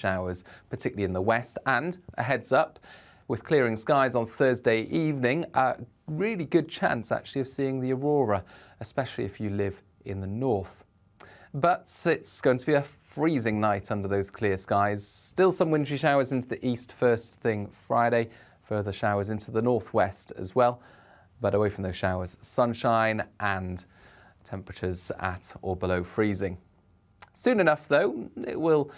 showers, particularly in the west, and a heads up, with clearing skies on Thursday evening, a really good chance actually of seeing the aurora, especially if you live in the north. But it's going to be a freezing night under those clear skies. Still some wintry showers into the east first thing Friday, further showers into the northwest as well. But away from those showers, sunshine and temperatures at or below freezing. Soon enough, though, it will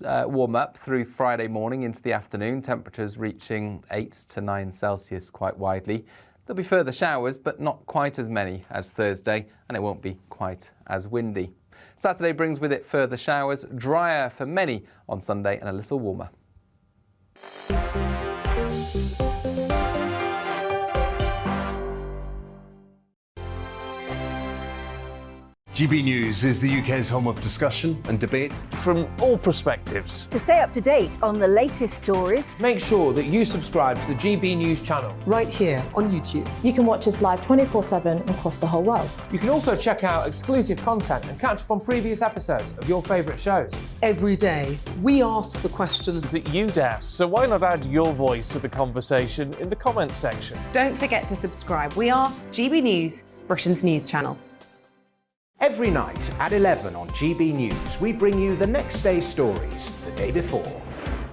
warm up through Friday morning into the afternoon, temperatures reaching 8 to 9 Celsius quite widely. There'll be further showers, but not quite as many as Thursday, and it won't be quite as windy. Saturday brings with it further showers, drier for many on Sunday and a little warmer. GB News is the UK's home of discussion and debate from all perspectives. To stay up to date on the latest stories, make sure that you subscribe to the GB News channel right here on YouTube. You can watch us live 24/7 across the whole world. You can also check out exclusive content and catch up on previous episodes of your favourite shows. Every day, we ask the questions that you'd ask, so why not add your voice to the conversation in the comments section? Don't forget to subscribe. We are GB News, Britain's news channel. Every night at 11 on GB News, we bring you the next day's stories the day before.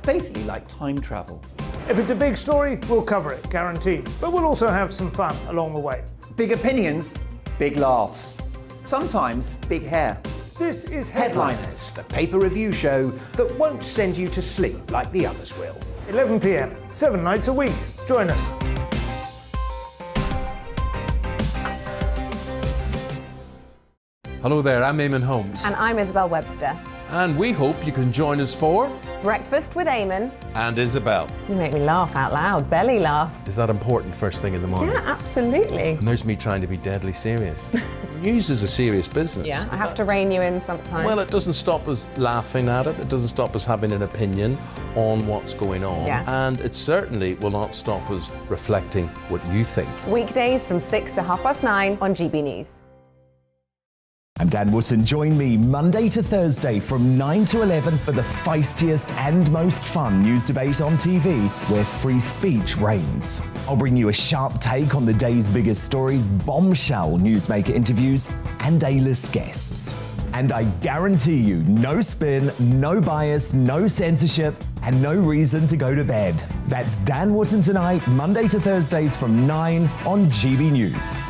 Basically like time travel. If it's a big story, we'll cover it, guaranteed. But we'll also have some fun along the way. Big opinions, big laughs. Sometimes big hair. This is Headliners, the paper review show that won't send you to sleep like the others will. 11 p.m, 7 nights a week. Join us. Hello there, I'm Eamon Holmes. And I'm Isabel Webster. And we hope you can join us for Breakfast with Eamon and Isabel. You make me laugh out loud, belly laugh. Is that important first thing in the morning? Yeah, absolutely. And there's me trying to be deadly serious. News is a serious business. Yeah, I have to rein you in sometimes. Well, it doesn't stop us laughing at it. It doesn't stop us having an opinion on what's going on. Yeah. And it certainly will not stop us reflecting what you think. Weekdays from 6 to 9:30 on GB News. I'm Dan Wootton. Join me Monday to Thursday from 9 to 11 for the feistiest and most fun news debate on TV, where free speech reigns. I'll bring you a sharp take on the day's biggest stories, bombshell newsmaker interviews, and A-list guests. And I guarantee you, no spin, no bias, no censorship, and no reason to go to bed. That's Dan Wootton tonight, Monday to Thursdays from 9 on GB News.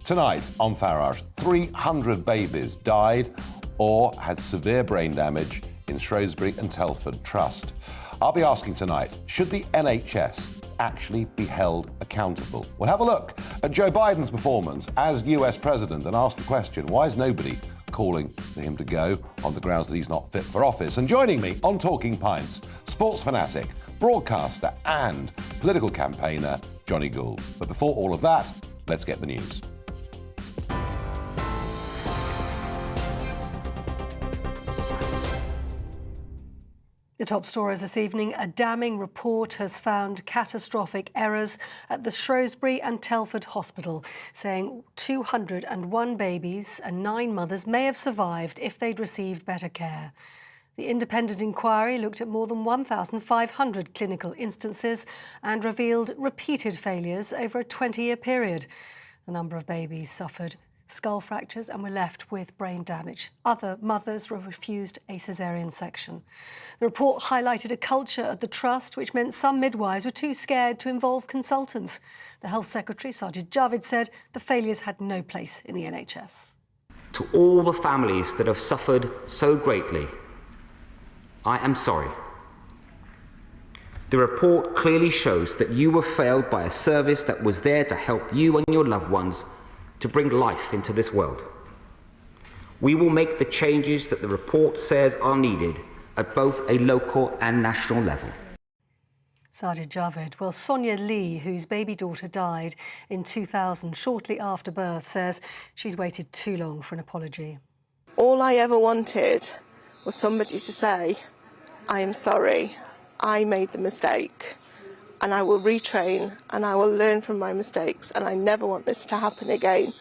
Tonight on Farage, 300 babies died or had severe brain damage in Shrewsbury and Telford Trust. I'll be asking tonight, should the NHS actually be held accountable? We'll have a look at Joe Biden's performance as US President and ask the question, why is nobody calling for him to go on the grounds that he's not fit for office? And joining me on Talking Pints, sports fanatic, broadcaster and political campaigner, Johnny Gould. But before all of that, let's get the news. The top stories this evening, a damning report has found catastrophic errors at the Shrewsbury and Telford Hospital, saying 201 babies and 9 mothers may have survived if they'd received better care. The independent inquiry looked at more than 1,500 clinical instances and revealed repeated failures over a 20-year period. The number of babies suffered skull fractures and were left with brain damage. Other mothers were refused a caesarean section. The report highlighted a culture at the trust which meant some midwives were too scared to involve consultants. The Health Secretary, Sajid Javid, said the failures had no place in the NHS. To all the families that have suffered so greatly, I am sorry. The report clearly shows that you were failed by a service that was there to help you and your loved ones to bring life into this world. We will make the changes that the report says are needed at both a local and national level. Sajid Javid. Well, Sonia Lee, whose baby daughter died in 2000 shortly after birth, says she's waited too long for an apology. All I ever wanted was somebody to say, I am sorry, I made the mistake. and I will retrain and I will learn from my mistakes, and I never want this to happen again.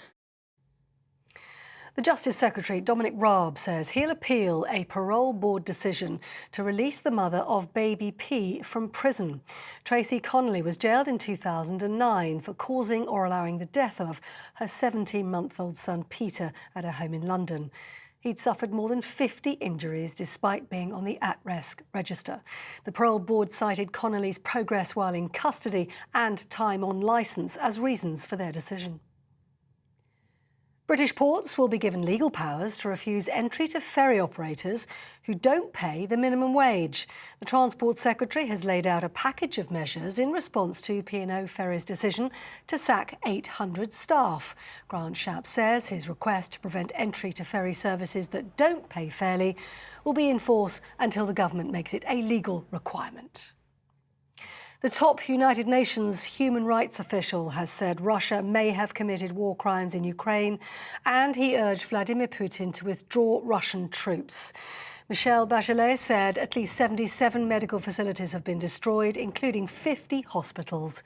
The Justice Secretary, Dominic Raab, says he'll appeal a parole board decision to release the mother of baby P from prison. Tracy Connolly was jailed in 2009 for causing or allowing the death of her 17-month-old son Peter at her home in London. He'd suffered more than 50 injuries despite being on the at-risk register. The parole board cited Connolly's progress while in custody and time on licence as reasons for their decision. British ports will be given legal powers to refuse entry to ferry operators who don't pay the minimum wage. The Transport Secretary has laid out a package of measures in response to P&O Ferries' decision to sack 800 staff. Grant Shapps says his request to prevent entry to ferry services that don't pay fairly will be in force until the government makes it a legal requirement. The top United Nations human rights official has said Russia may have committed war crimes in Ukraine, and he urged Vladimir Putin to withdraw Russian troops. Michelle Bachelet said at least 77 medical facilities have been destroyed, including 50 hospitals.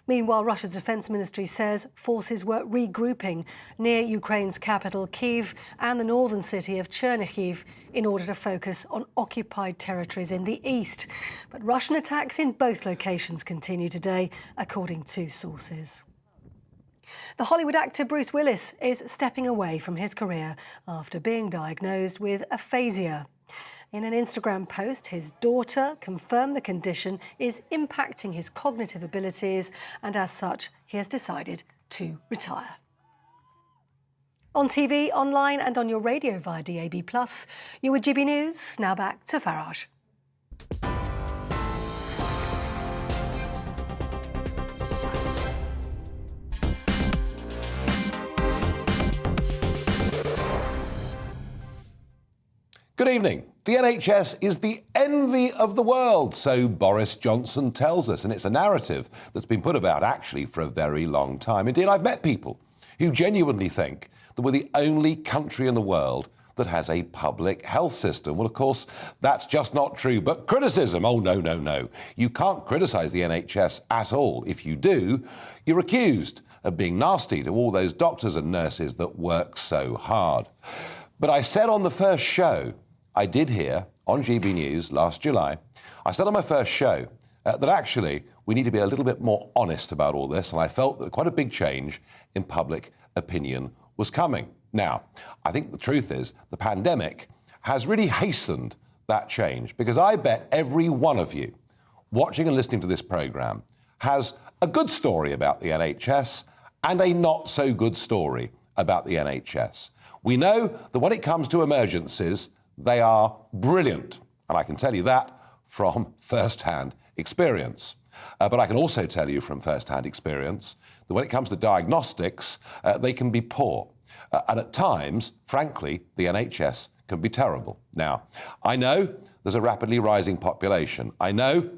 Meanwhile, Russia's defence ministry says forces were regrouping near Ukraine's capital, Kyiv, and the northern city of Chernihiv in order to focus on occupied territories in the east. But Russian attacks in both locations continue today, according to sources. The Hollywood actor Bruce Willis is stepping away from his career after being diagnosed with aphasia. In an Instagram post, his daughter confirmed the condition is impacting his cognitive abilities, and as such, he has decided to retire. On TV, online and on your radio via DAB+, you're with GB News. Now back to Farage. Good evening. The NHS is the envy of the world, so Boris Johnson tells us, and it's a narrative that's been put about actually for a very long time. Indeed, I've met people who genuinely think that we're the only country in the world that has a public health system. Well, of course, that's just not true. But criticism, oh, no, no, no. You can't criticise the NHS at all. If you do, you're accused of being nasty to all those doctors and nurses that work so hard. But I said on the first show I did here on GB News last July, I said on my first show that actually we need to be a little bit more honest about all this, and I felt that quite a big change in public opinion was coming. Now, I think the truth is the pandemic has really hastened that change, because I bet every one of you watching and listening to this programme has a good story about the NHS and a not so good story about the NHS. We know that when it comes to emergencies, they are brilliant, and I can tell you that from first-hand experience. But I can also tell you from first-hand experience that when it comes to diagnostics, they can be poor. And at times, frankly, the NHS can be terrible. Now, I know there's a rapidly rising population. I know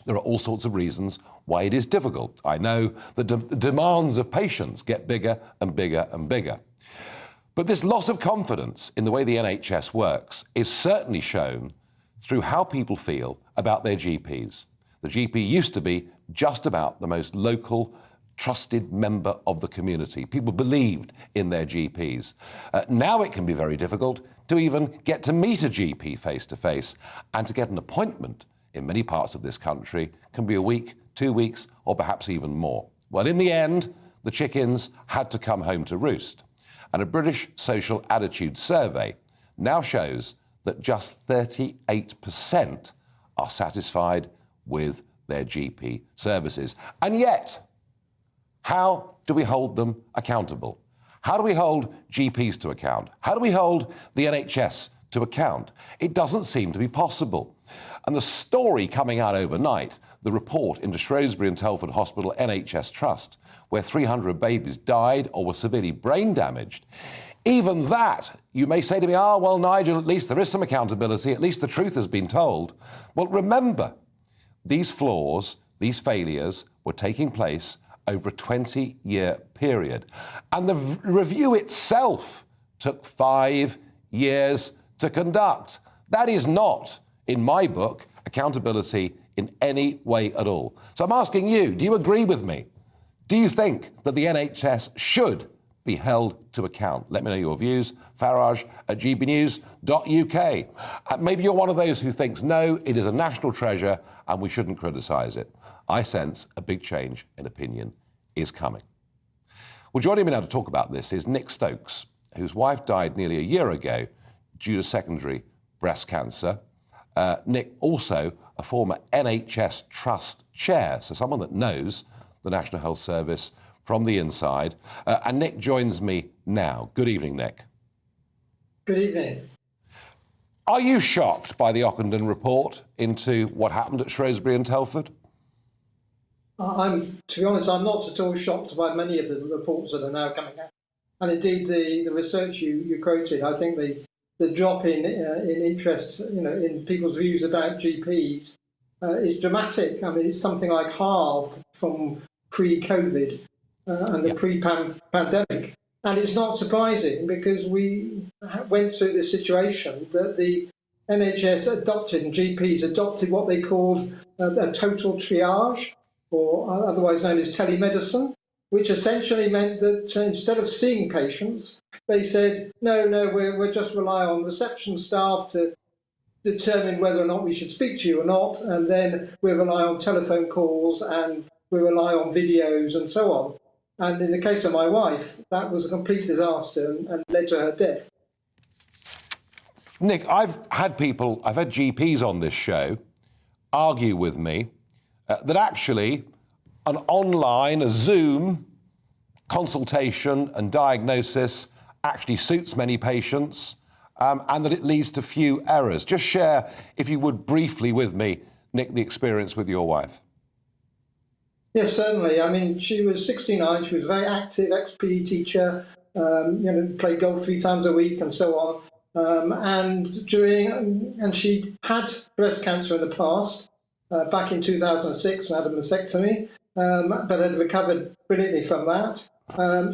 there are all sorts of reasons why it is difficult. I know the demands of patients get bigger and bigger and bigger. But this loss of confidence in the way the NHS works is certainly shown through how people feel about their GPs. The GP used to be just about the most local, trusted member of the community. People believed in their GPs. Now it can be very difficult to even get to meet a GP face-to-face, and to get an appointment in many parts of this country can be a week, 2 weeks, or perhaps even more. Well, in the end, the chickens had to come home to roost. And a British social attitude survey now shows that just 38% are satisfied with their GP services. And yet, how do we hold them accountable? How do we hold GPs to account? How do we hold the NHS to account? It doesn't seem to be possible. And the story coming out overnight, the report into Shrewsbury and Telford Hospital NHS Trust, where 300 babies died or were severely brain damaged. Even that, you may say to me, well, Nigel, at least there is some accountability, at least the truth has been told. Well, remember, these flaws, these failures were taking place over a 20-year period. And the review itself took 5 years to conduct. That is not, in my book, accountability in any way at all. So I'm asking you, do you agree with me? Do you think that the NHS should be held to account? Let me know your views. Farage@gbnews.uk. Maybe you're one of those who thinks, no, it is a national treasure and we shouldn't criticise it. I sense a big change in opinion is coming. Well, joining me now to talk about this is Nick Stokes, whose wife died nearly a year ago due to secondary breast cancer. Nick, also a former NHS Trust chair, so someone that knows the National Health Service from the inside. And Nick joins me now. Good evening, Nick. Good evening. Are you shocked by the Ockenden report into what happened at Shrewsbury and Telford? To be honest, I'm not at all shocked by many of the reports that are now coming out. And indeed, the research you quoted, I think the drop in interest, in people's views about GPs is dramatic. I mean, it's something like halved from pre-COVID and the pre-pandemic. And it's not surprising because we went through this situation that the NHS adopted and GPs adopted what they called a total triage, or otherwise known as telemedicine, which essentially meant that instead of seeing patients, they said, no, we'll just rely on reception staff to determine whether or not we should speak to you or not, and then we rely on telephone calls and we rely on videos and so on. And in the case of my wife, that was a complete disaster and led to her death. Nick, I've had GPs on this show argue with me that actually an Zoom consultation and diagnosis actually suits many patients and that it leads to few errors. Just share, if you would, briefly with me, Nick, the experience with your wife. Yes, certainly. I mean, she was 69. She was a very active ex-PE teacher, played golf 3 times a week and so on. And she had breast cancer in the past, back in 2006, and had a mastectomy, but had recovered brilliantly from that.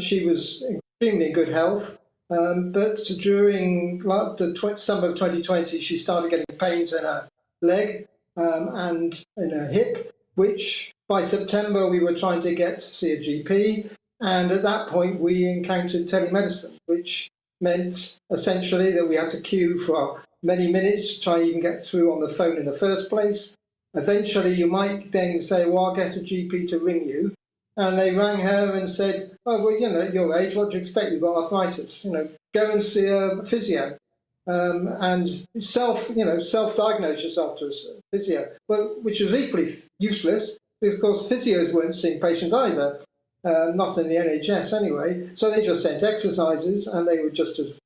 She was extremely in good health, but during the summer of 2020, she started getting pains in her leg and in her hip, which by September we were trying to get to see a GP. And at that point, we encountered telemedicine, which meant essentially that we had to queue for many minutes to try and even get through on the phone in the first place. Eventually, you might then say, well, I'll get a GP to ring you. And they rang her and said, oh, well, at your age, what do you expect? You've got arthritis. Go and see a physio. And self-diagnose yourself to a physio, which was equally useless because, of course, physios weren't seeing patients either, not in the NHS anyway. So they just sent exercises and they were just as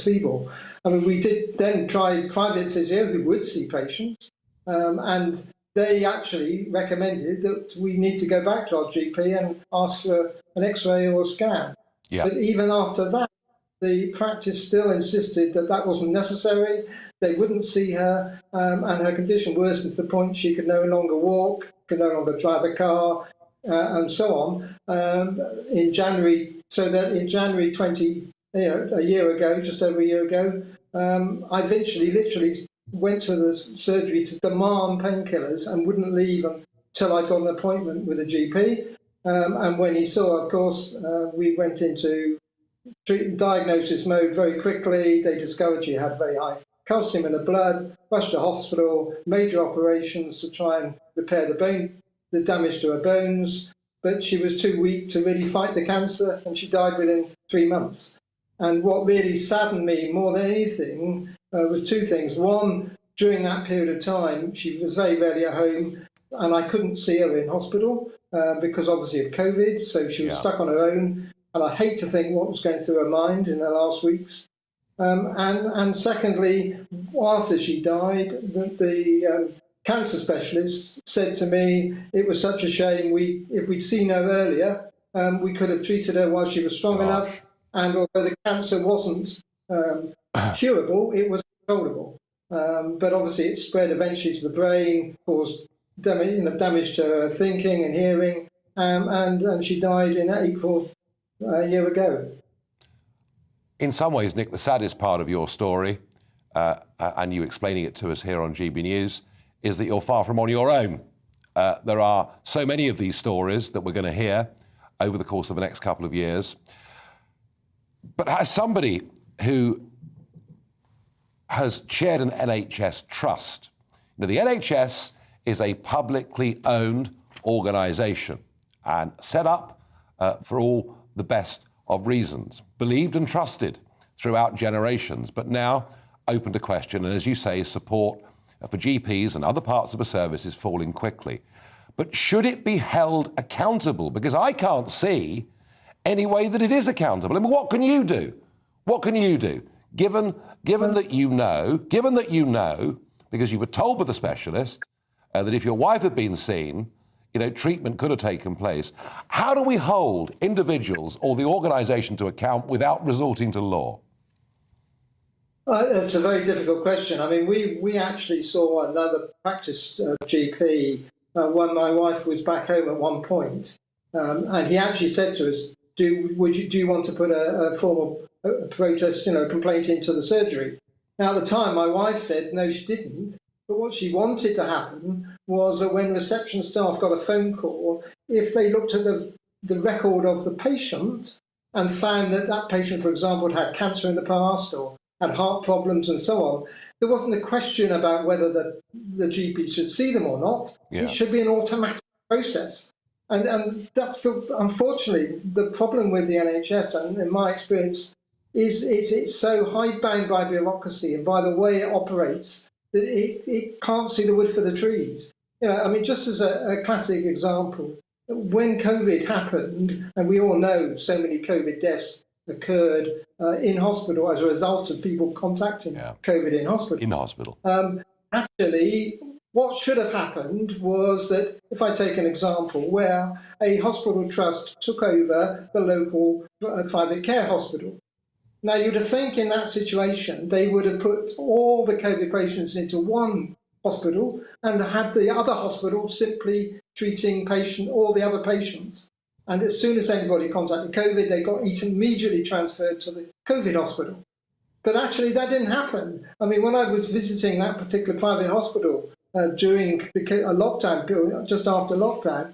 feeble. I mean, we did then try private physio who would see patients, and they actually recommended that we need to go back to our GP and ask for an X-ray or a scan. Yeah. But even after that, the practice still insisted that that wasn't necessary. They wouldn't see her, and her condition worsened to the point she could no longer walk, could no longer drive a car, and so on. In January 20, a year ago, just over a year ago, I eventually literally went to the surgery to demand painkillers and wouldn't leave until I got an appointment with a GP. And when he saw, of course, we went into diagnosis mode very quickly. They discovered she had very high calcium in the blood, rushed to hospital, major operations to try and repair the damage to her bones. But she was too weak to really fight the cancer, and she died within 3 months. And what really saddened me more than anything was 2 things. One, during that period of time, she was very rarely at home, and I couldn't see her in hospital because obviously of COVID, so she was stuck on her own. And I hate to think what was going through her mind in the last weeks. And secondly, after she died, the cancer specialist said to me, it was such a shame, if we'd seen her earlier, we could have treated her while she was strong enough. And although the cancer wasn't curable, it was controllable. But obviously it spread eventually to the brain, caused damage to her thinking and hearing, and she died in April a year ago. In some ways, Nick, the saddest part of your story, and you explaining it to us here on GB News, is that you're far from on your own. There are so many of these stories that we're going to hear over the course of the next couple of years. But as somebody who has chaired an NHS trust, you know, the NHS is a publicly owned organisation and set up for all the best of reasons, believed and trusted throughout generations, but now open to question, and as you say, support for GPs and other parts of a service is falling quickly. But should it be held accountable? Because I can't see any way that it is accountable. I mean, what can you do? What can you do? Given that you know, because you were told by the specialist that if your wife had been seen, you know, treatment could have taken place. How do we hold individuals or the organisation to account without resorting to law? It's a very difficult question. I mean, we actually saw another practice GP when my wife was back home at one point, and he actually said to us, "Do you want to put a formal protest, complaint into the surgery?" Now, at the time, my wife said no, she didn't. But what she wanted to happen was that when reception staff got a phone call, if they looked at the record of the patient and found that that patient, for example, had cancer in the past or had heart problems and so on, there wasn't a question about whether the GP should see them or not. Yeah. It should be an automatic process. And that's, unfortunately, the problem with the NHS, and in my experience, is it's so hidebound by bureaucracy and by the way it operates that it can't see the wood for the trees. I mean, just as a classic example, when COVID happened, and we all know so many COVID deaths occurred in hospital as a result of people contacting COVID in hospital. Actually, what should have happened was that, if I take an example, where a hospital trust took over the local private care hospital. Now, you'd have think in that situation, they would have put all the COVID patients into one hospital and had the other hospital simply treating all the other patients. And as soon as anybody contacted COVID, they got immediately transferred to the COVID hospital. But actually, that didn't happen. I mean, when I was visiting that particular private hospital during a lockdown period, just after lockdown,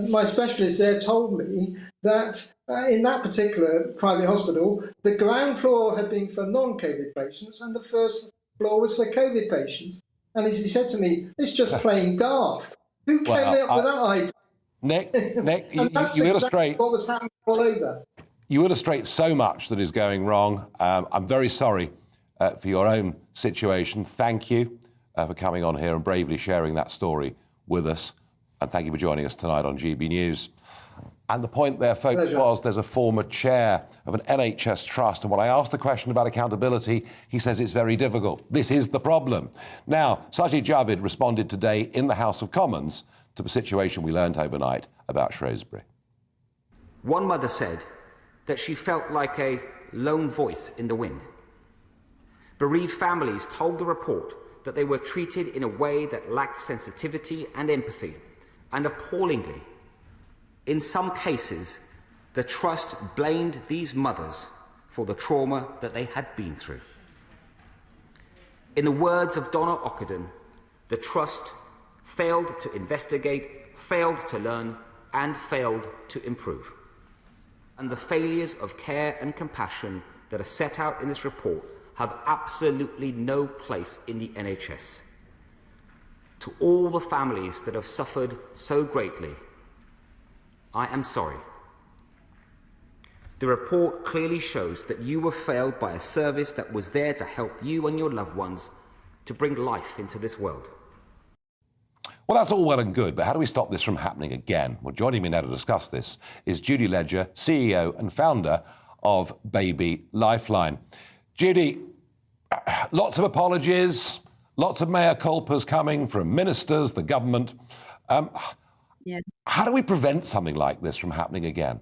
my specialist there told me that in that particular private hospital, the ground floor had been for non-COVID patients and the first floor was for COVID patients. And as he said to me, it's just plain daft. Who came up with that idea? Nick, you illustrate what was happening all over. You illustrate so much that is going wrong. I'm very sorry for your own situation. Thank you for coming on here and bravely sharing that story with us. And thank you for joining us tonight on GB News. And the point there, folks, was there's a former chair of an NHS trust. And when I asked the question about accountability, he says it's very difficult. This is the problem. Now, Sajid Javid responded today in the House of Commons to the situation we learnt overnight about Shrewsbury. One mother said that she felt like a lone voice in the wind. Bereaved families told the report that they were treated in a way that lacked sensitivity and empathy. And appallingly, in some cases, the trust blamed these mothers for the trauma that they had been through. In the words of Donna Ockenden, the trust failed to investigate, failed to learn, and failed to improve. And the failures of care and compassion that are set out in this report have absolutely no place in the NHS. To all the families that have suffered so greatly, I am sorry. The report clearly shows that you were failed by a service that was there to help you and your loved ones to bring life into this world. Well, that's all well and good, but how do we stop this from happening again? Well, joining me now to discuss this is Judy Ledger, CEO and founder of Baby Lifeline. Judy, lots of apologies, lots of mea culpas coming from ministers, the government. How do we prevent something like this from happening again?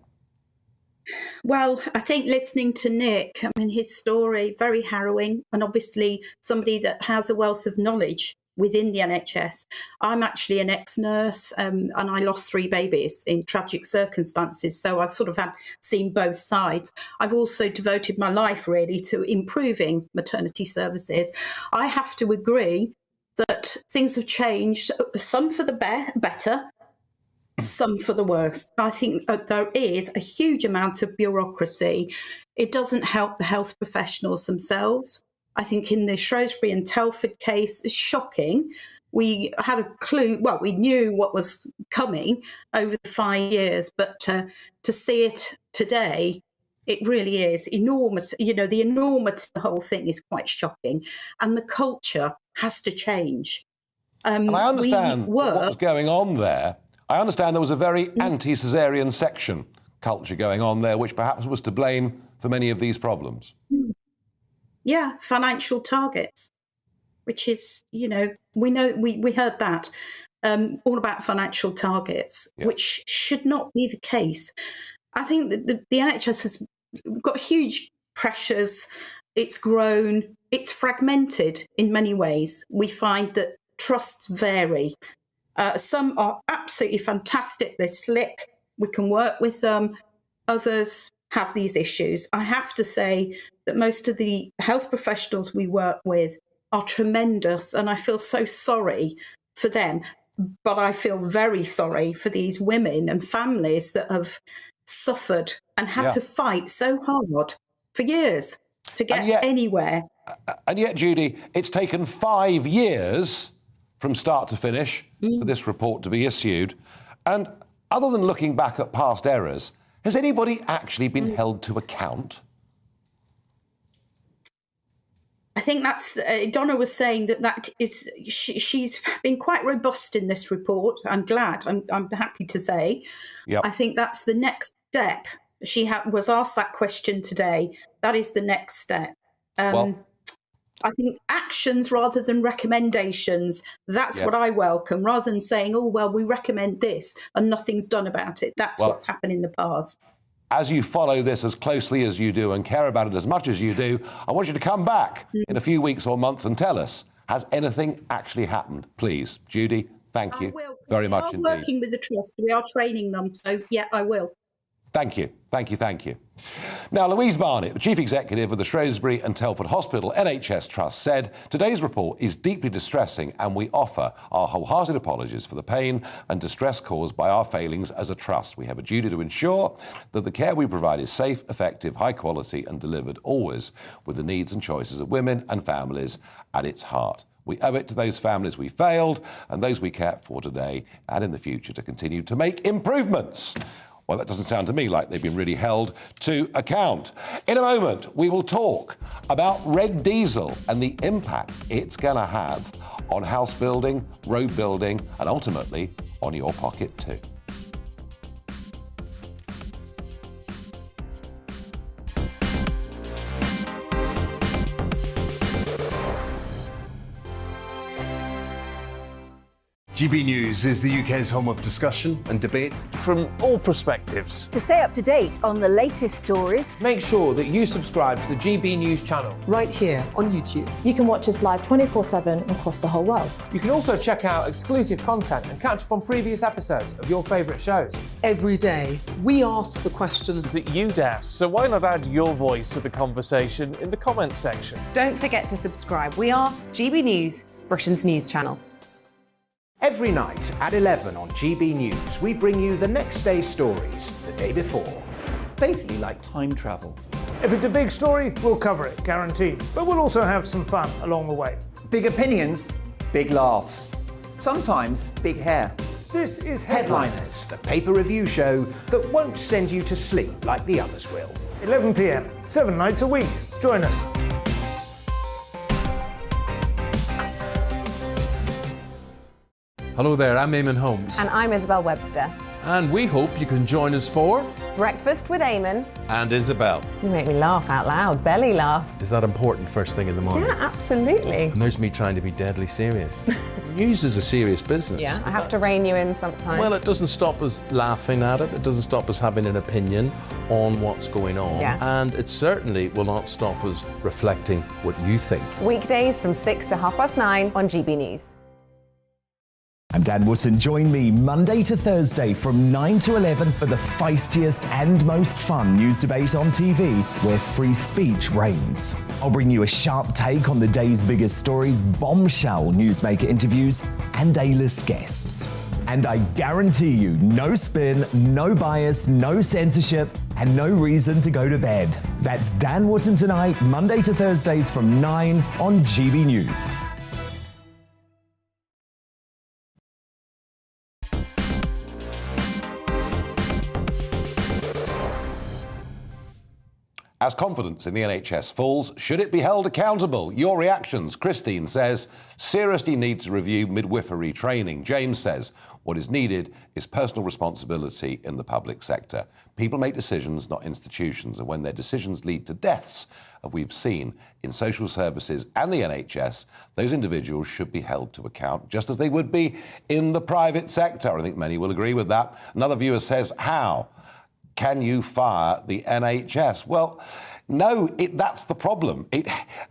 Well, I think listening to Nick, I mean, his story, very harrowing, and obviously somebody that has a wealth of knowledge within the NHS. I'm actually an ex-nurse and I lost 3 babies in tragic circumstances. So I've sort of seen both sides. I've also devoted my life really to improving maternity services. I have to agree that things have changed, some for the better, some for the worse. I think there is a huge amount of bureaucracy. It doesn't help the health professionals themselves. I think in the Shrewsbury and Telford case, it's shocking. We had a clue, well, we knew what was coming over the 5 years, but to see it today, it really is enormous. You know, the enormity of the whole thing is quite shocking. And the culture has to change. And I understand what was going on there. I understand there was a very anti-caesarean section culture going on there, which perhaps was to blame for many of these problems. Yeah, financial targets, which is, you know, we heard that all about financial targets, which should not be the case. I think that the NHS has got huge pressures. It's grown. It's fragmented in many ways. We find that trusts vary. Some are absolutely fantastic. They're slick. We can work with them. Others have these issues. I have to say that most of the health professionals we work with are tremendous, and I feel so sorry for them. But I feel very sorry for these women and families that have suffered and had to fight so hard for years to get anywhere. And yet, Judy, it's taken 5 years from start to finish for this report to be issued. And other than looking back at past errors, has anybody actually been held to account? I think that's, Donna was saying that is, she's been quite robust in this report. I'm glad, I'm happy to say. Yep. I think that's the next step. She was asked that question today. That is the next step. I think actions rather than recommendations, that's what I welcome, rather than saying, oh, well, we recommend this and nothing's done about it. That's what's happened in the past. As you follow this as closely as you do and care about it as much as you do, I want you to come back in a few weeks or months and tell us, has anything actually happened? Please. Judy, thank you very much indeed. We are working with the trust. We are training them. So, yeah, I will. Thank you. Thank you. Thank you. Now, Louise Barnett, the Chief Executive of the Shrewsbury and Telford Hospital NHS Trust, said today's report is deeply distressing and we offer our wholehearted apologies for the pain and distress caused by our failings as a trust. We have a duty to ensure that the care we provide is safe, effective, high quality and delivered always with the needs and choices of women and families at its heart. We owe it to those families we failed and those we care for today and in the future to continue to make improvements. Well, that doesn't sound to me like they've been really held to account. In a moment, we will talk about red diesel and the impact it's going to have on house building, road building, and ultimately on your pocket too. GB News is the UK's home of discussion and debate from all perspectives. To stay up to date on the latest stories, make sure that you subscribe to the GB News channel right here on YouTube. You can watch us live 24/7 across the whole world. You can also check out exclusive content and catch up on previous episodes of your favourite shows. Every day, we ask the questions that you'd ask, so why not add your voice to the conversation in the comments section? Don't forget to subscribe. We are GB News, Britain's news channel. Every night at 11 on GB News, we bring you the next day's stories the day before. Basically like time travel. If it's a big story, we'll cover it, guaranteed. But we'll also have some fun along the way. Big opinions, big laughs. Sometimes big hair. This is Headliners, the paper review show that won't send you to sleep like the others will. 11 p.m, 7 nights a week. Join us. Hello there, I'm Eamon Holmes. And I'm Isabel Webster. And we hope you can join us for Breakfast with Eamon and Isabel. You make me laugh out loud, belly laugh. Is that important first thing in the morning? Yeah, absolutely. And there's me trying to be deadly serious. News is a serious business. Yeah, I have to rein you in sometimes. Well, it doesn't stop us laughing at it. It doesn't stop us having an opinion on what's going on. Yeah. And it certainly will not stop us reflecting what you think. Weekdays from 6 to 9:30 on GB News. I'm Dan Wootton. Join me Monday to Thursday from 9 to 11 for the feistiest and most fun news debate on TV, where free speech reigns. I'll bring you a sharp take on the day's biggest stories, bombshell newsmaker interviews, and A-list guests. And I guarantee you, no spin, no bias, no censorship, and no reason to go to bed. That's Dan Wootton Tonight, Monday to Thursdays from 9 on GB News. As confidence in the NHS falls, should it be held accountable? Your reactions. Christine says, seriously need to review midwifery training. James says, what is needed is personal responsibility in the public sector. People make decisions, not institutions, and when their decisions lead to deaths, as we've seen in social services and the NHS, those individuals should be held to account, just as they would be in the private sector. I think many will agree with that. Another viewer says, how can you fire the NHS? Well, no, that's the problem.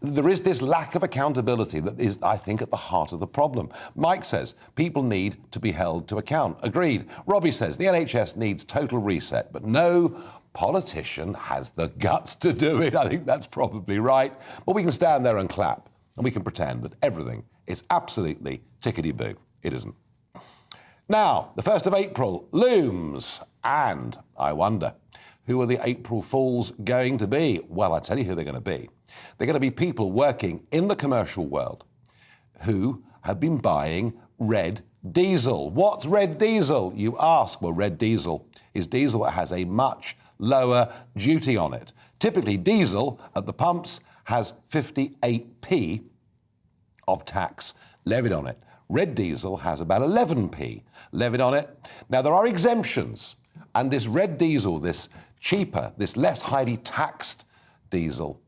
There is this lack of accountability that is, I think, at the heart of the problem. Mike says people need to be held to account. Agreed. Robbie says the NHS needs total reset, but no politician has the guts to do it. I think that's probably right. But we can stand there and clap, and we can pretend that everything is absolutely tickety-boo. It isn't. Now, the 1st of April looms, and I wonder, who are the April Fools going to be? Well, I tell you who they're going to be. They're going to be people working in the commercial world who have been buying red diesel. What's red diesel, you ask? Well, red diesel is diesel that has a much lower duty on it. Typically, diesel at the pumps has 58p of tax levied on it. Red diesel has about 11p levied on it. Now, there are exemptions, and this red diesel, this cheaper, this less highly taxed diesel,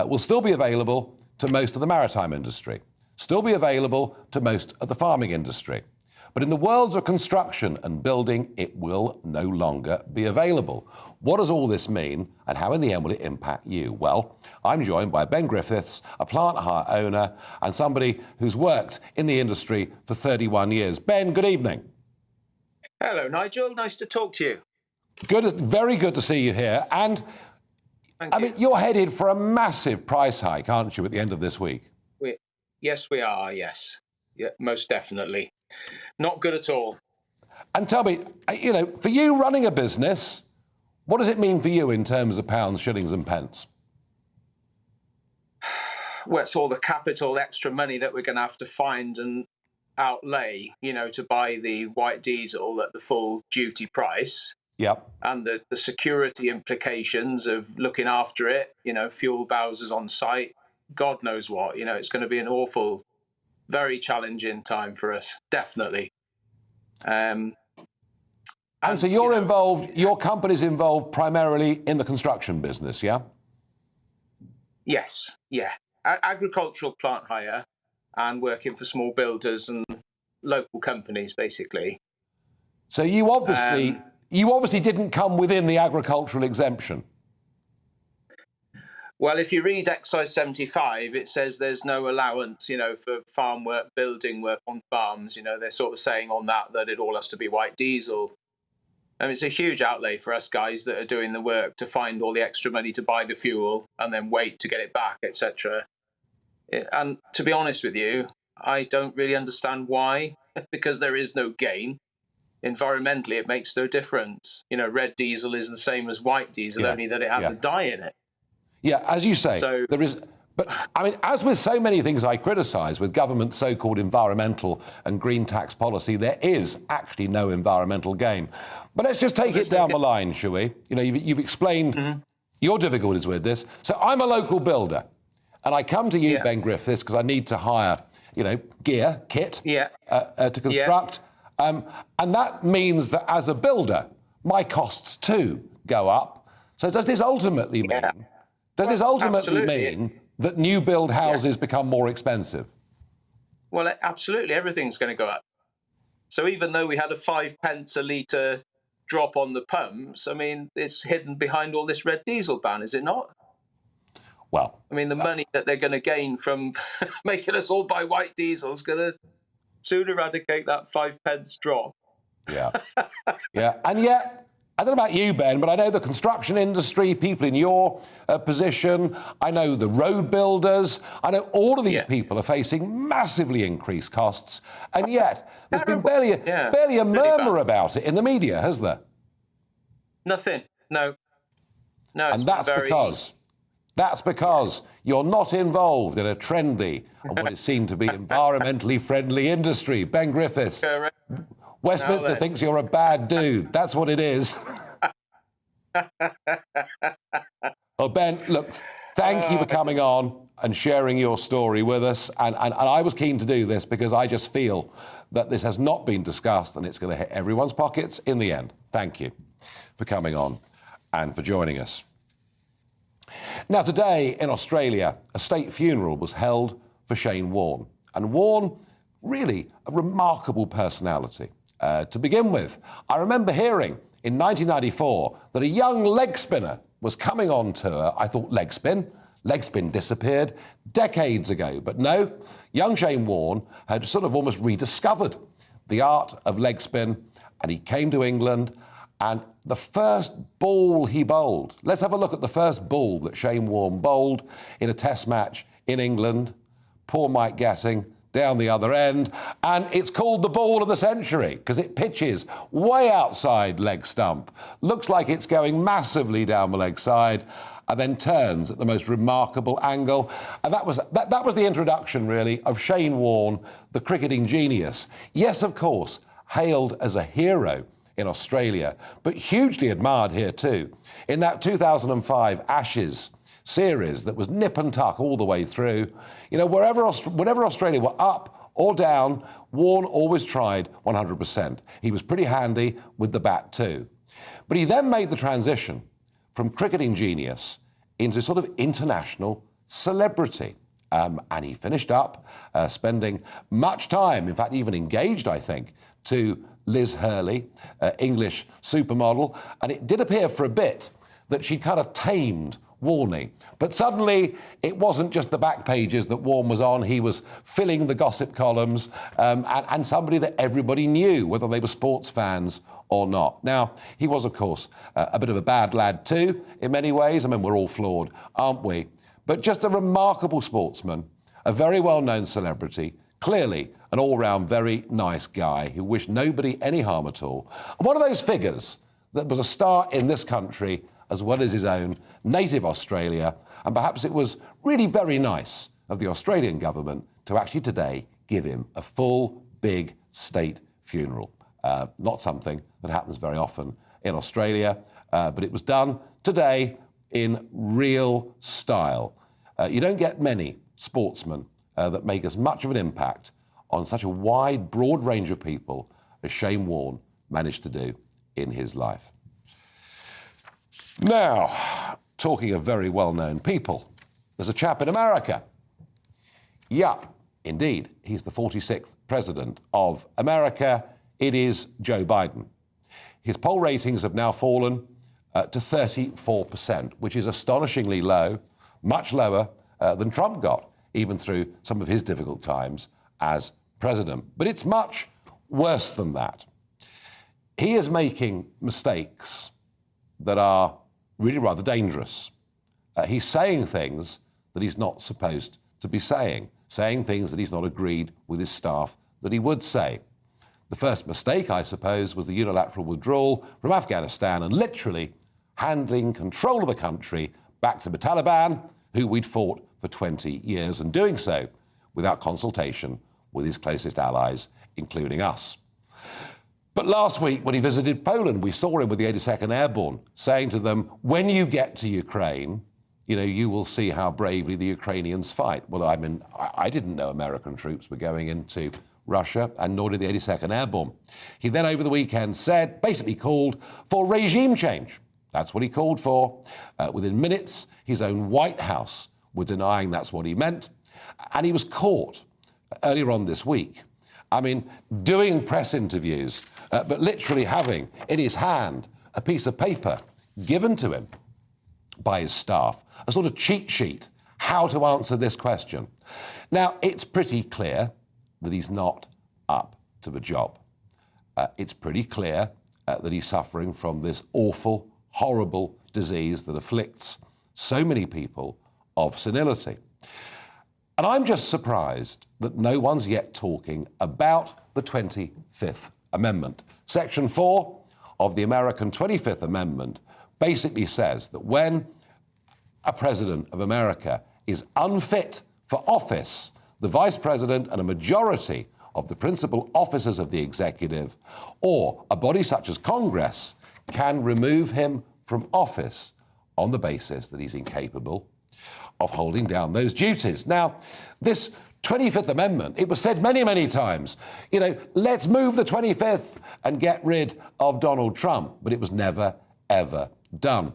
will still be available to most of the maritime industry, still be available to most of the farming industry. But in the worlds of construction and building, it will no longer be available. What does all this mean, and how in the end will it impact you? Well, I'm joined by Ben Griffiths, a plant hire owner and somebody who's worked in the industry for 31 years. Ben, good evening. Hello, Nigel. Nice to talk to you. Good, very good to see you here. And I mean, you're headed for a massive price hike, aren't you, at the end of this week? Yes, we are. Yes, yeah, most definitely. Not good at all. And tell me, you know, for you running a business, what does it mean for you in terms of pounds, shillings and pence? Well, it's all the capital, extra money that we're going to have to find and outlay, you know, to buy the white diesel at the full duty price. Yep. And the security implications of looking after it, you know, fuel bowsers on site, God knows what. You know, it's going to be an awful, very challenging time for us, definitely. And so you're involved, your company's involved primarily in the construction business, yeah? Yes, yeah. Agricultural plant hire and working for small builders and local companies, basically. So you obviously didn't come within the agricultural exemption. Well, if you read Excise 75, it says there's no allowance, you know, for farm work, building work on farms. You know, they're sort of saying on that it all has to be white diesel. And it's a huge outlay for us guys that are doing the work to find all the extra money to buy the fuel and then wait to get it back, etc. And to be honest with you, I don't really understand why, because there is no gain. Environmentally, it makes no difference. You know, red diesel is the same as white diesel, only that it has a dye in it. Yeah, as you say, there is. But I mean, as with so many things I criticise with government's so-called environmental and green tax policy, there is actually no environmental gain. But let's just take it down the line, shall we? You know, you've explained your difficulties with this. So I'm a local builder, and I come to you, Ben Griffiths, because I need to hire, you know, gear, kit to construct. And that means that as a builder, my costs too go up. So does this ultimately mean? Does this ultimately mean that new build houses become more expensive? Well, absolutely, everything's going to go up. So even though we had a 5 pence a litre drop on the pumps, I mean, it's hidden behind all this red diesel ban, is it not? Well, I mean, the money that they're going to gain from making us all buy white diesel is going to soon eradicate that 5p drop. Yeah. Yeah. And yet, I don't know about you, Ben, but I know the construction industry, people in your position, I know the road builders, I know all of these people are facing massively increased costs, and yet there's been barely a murmur about it in the media, has there? Nothing. No. No. And that's because you're not involved in a trendy and what is seen to be environmentally friendly industry. Ben Griffiths. Correct. Westminster thinks you're a bad dude. That's what it is. Well, Ben, look, thank you for coming on and sharing your story with us. And I was keen to do this because I just feel that this has not been discussed and it's going to hit everyone's pockets in the end. Thank you for coming on and for joining us. Now, today in Australia, a state funeral was held for Shane Warne. And Warne, really a remarkable personality. To begin with, I remember hearing in 1994 that a young leg spinner was coming on tour. I thought, leg spin disappeared decades ago. But no, young Shane Warne had sort of almost rediscovered the art of leg spin, and he came to England, and the first ball he bowled, let's have a look at the first ball that Shane Warne bowled in a test match in England. Poor Mike Getting down the other end, and it's called the ball of the century because it pitches way outside leg stump, looks like it's going massively down the leg side, and then turns at the most remarkable angle. And that was the introduction, really, of Shane Warne, the cricketing genius. Yes, of course, hailed as a hero in Australia, but hugely admired here too. In that 2005 Ashes series that was nip and tuck all the way through, you know, whenever Australia were up or down, Warne always tried 100%. He was pretty handy with the bat too. But he then made the transition from cricketing genius into sort of international celebrity. And he finished up spending much time, in fact, even engaged, I think, to Liz Hurley, English supermodel. And it did appear for a bit that she kind of tamed Warne. But suddenly, it wasn't just the back pages that Warne was on. He was filling the gossip columns and somebody that everybody knew, whether they were sports fans or not. Now, he was, of course, a bit of a bad lad too, in many ways. I mean, we're all flawed, aren't we? But just a remarkable sportsman, a very well-known celebrity, clearly an all-round very nice guy who wished nobody any harm at all. And one of those figures that was a star in this country as well as his own native Australia. And perhaps it was really very nice of the Australian government to actually today give him a full, big state funeral. Not something that happens very often in Australia, but it was done today in real style. You don't get many sportsmen that make as much of an impact on such a wide, broad range of people as Shane Warne managed to do in his life. Now, talking of very well-known people, there's a chap in America. Yup, indeed, he's the 46th president of America. It is Joe Biden. His poll ratings have now fallen to 34%, which is astonishingly low, much lower than Trump got, even through some of his difficult times as president. But it's much worse than that. He is making mistakes that are really rather dangerous. He's saying things that he's not supposed to be saying things that he's not agreed with his staff that he would say. The first mistake, I suppose, was the unilateral withdrawal from Afghanistan and literally handing control of the country back to the Taliban, who we'd fought for 20 years, and doing so without consultation with his closest allies, including us. But last week, when he visited Poland, we saw him with the 82nd Airborne, saying to them, when you get to Ukraine, you know, you will see how bravely the Ukrainians fight. Well, I mean, I didn't know American troops were going into Russia, and nor did the 82nd Airborne. He then, over the weekend, basically called for regime change. That's what he called for. Within minutes, his own White House were denying that's what he meant. And he was caught earlier on this week, I mean, doing press interviews, but literally having in his hand a piece of paper given to him by his staff, a sort of cheat sheet, how to answer this question. Now, it's pretty clear that he's not up to the job. It's pretty clear that he's suffering from this awful, horrible disease that afflicts so many people of senility. And I'm just surprised that no one's yet talking about the 25th Amendment. Section 4 of the American 25th Amendment basically says that when a president of America is unfit for office, the vice president and a majority of the principal officers of the executive, or a body such as Congress, can remove him from office on the basis that he's incapable of holding down those duties. Now, this 25th Amendment, it was said many, many times, you know, let's move the 25th and get rid of Donald Trump, but it was never, ever done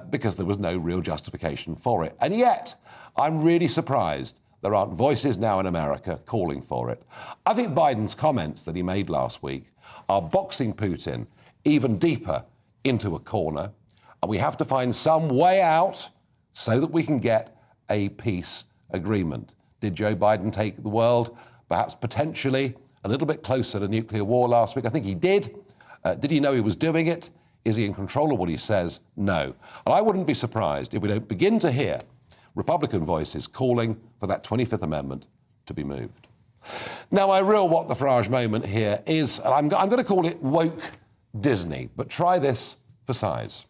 because there was no real justification for it. And yet, I'm really surprised there aren't voices now in America calling for it. I think Biden's comments that he made last week are boxing Putin even deeper into a corner, and we have to find some way out so that we can get a peace agreement. Did Joe Biden take the world perhaps potentially a little bit closer to nuclear war last week? I think he did. Did he know he was doing it? Is he in control of what he says? No. And I wouldn't be surprised if we don't begin to hear Republican voices calling for that 25th Amendment to be moved. Now, my real what the Farage moment here is, and I'm going to call it woke Disney, but try this for size.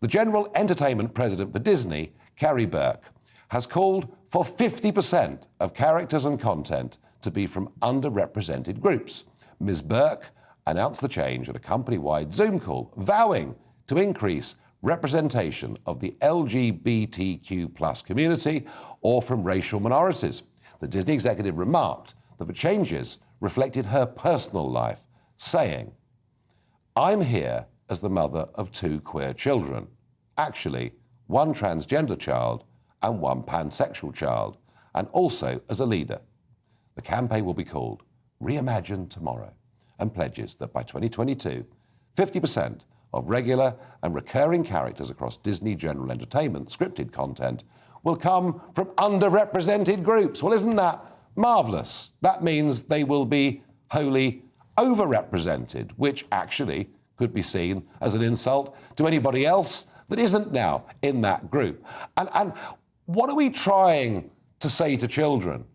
The general entertainment president for Disney, Carrie Burke, has called for 50% of characters and content to be from underrepresented groups. Ms. Burke announced the change at a company-wide Zoom call, vowing to increase representation of the LGBTQ+ community or from racial minorities. The Disney executive remarked that the changes reflected her personal life, saying, "I'm here as the mother of 2 queer children. Actually, 1 transgender child and 1 pansexual child, and also as a leader." The campaign will be called Reimagine Tomorrow and pledges that by 2022, 50% of regular and recurring characters across Disney General Entertainment scripted content will come from underrepresented groups. Well, isn't that marvellous? That means they will be wholly overrepresented, which actually could be seen as an insult to anybody else that isn't now in that group. And what are we trying to say to children?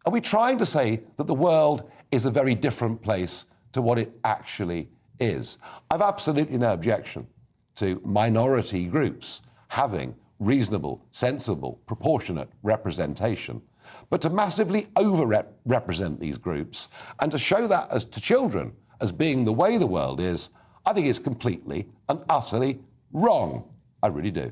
Are we trying to say that the world is a very different place to what it actually is? I've absolutely no objection to minority groups having reasonable, sensible, proportionate representation. But to massively over-represent these groups and to show that as to children as being the way the world is, I think is completely and utterly wrong. I really do.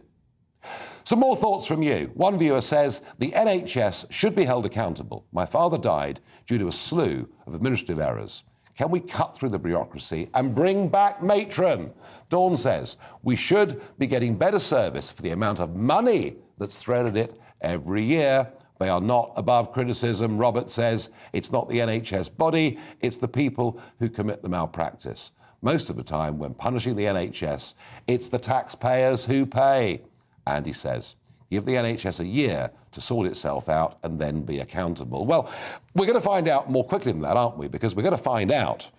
Some more thoughts from you. One viewer says, the NHS should be held accountable. My father died due to a slew of administrative errors. Can we cut through the bureaucracy and bring back Matron? Dawn says, we should be getting better service for the amount of money that's thrown at it every year. They are not above criticism. Robert says, it's not the NHS body, it's the people who commit the malpractice. Most of the time, when punishing the NHS, it's the taxpayers who pay. Andy says, give the NHS a year to sort itself out and then be accountable. Well, we're going to find out more quickly than that, aren't we? Because we're going to find out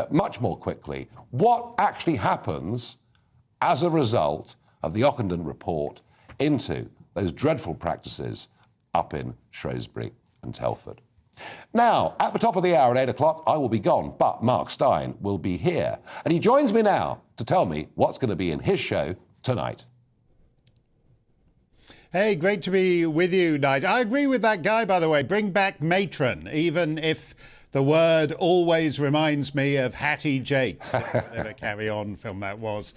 much more quickly what actually happens as a result of the Ockenden report into those dreadful practices up in Shrewsbury and Telford. Now, at the top of the hour at 8 o'clock, I will be gone, but Mark Stein will be here. And he joins me now to tell me what's going to be in his show tonight. Hey, great to be with you, Nigel. I agree with that guy, by the way. Bring back Matron, even if the word always reminds me of Hattie Jakes, whatever Carry On film that was.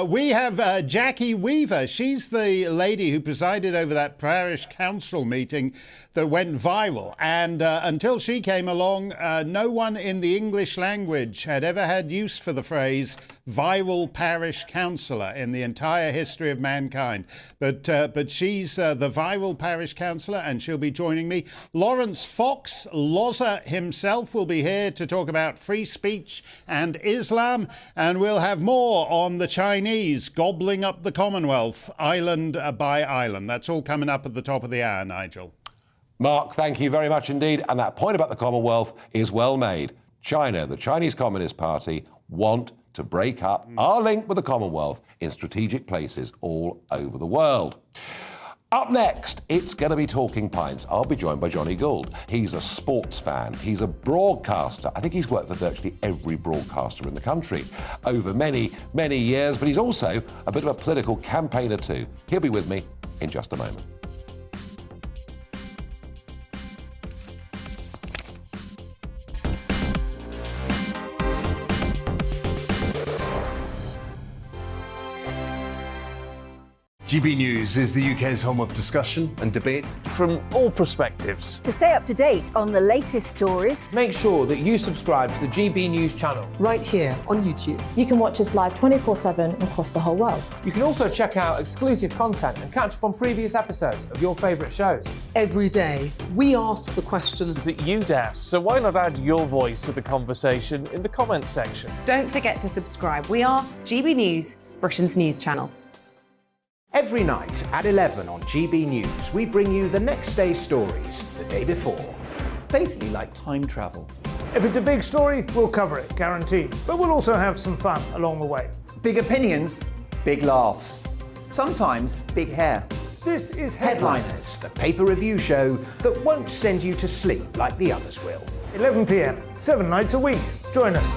We have Jackie Weaver. She's the lady who presided over that parish council meeting that went viral. And until she came along, no one in the English language had ever had use for the phrase viral parish councillor in the entire history of mankind. But she's the viral parish councillor, and she'll be joining me. Lawrence Fox, Loza himself, will be here to talk about free speech and Islam. And we'll have more on the Chinese gobbling up the Commonwealth, island by island. That's all coming up at the top of the hour, Nigel. Mark, thank you very much indeed. And that point about the Commonwealth is well made. China, the Chinese Communist Party, want to break up our link with the Commonwealth in strategic places all over the world. Up next, it's going to be Talking Pints. I'll be joined by Johnny Gould. He's a sports fan. He's a broadcaster. I think he's worked for virtually every broadcaster in the country over many, many years, but he's also a bit of a political campaigner too. He'll be with me in just a moment. GB News is the UK's home of discussion and debate from all perspectives. To stay up to date on the latest stories, make sure that you subscribe to the GB News channel right here on YouTube. You can watch us live 24/7 across the whole world. You can also check out exclusive content and catch up on previous episodes of your favourite shows. Every day, we ask the questions that you'd ask, so why not add your voice to the conversation in the comments section? Don't forget to subscribe. We are GB News, Britain's news channel. Every night at 11 on GB News, we bring you the next day's stories the day before. It's basically like time travel. If it's a big story, we'll cover it, guaranteed. But we'll also have some fun along the way. Big opinions, big laughs. Sometimes big hair. This is Headliners, the paper review show that won't send you to sleep like the others will. 11 p.m, 7 nights a week. Join us.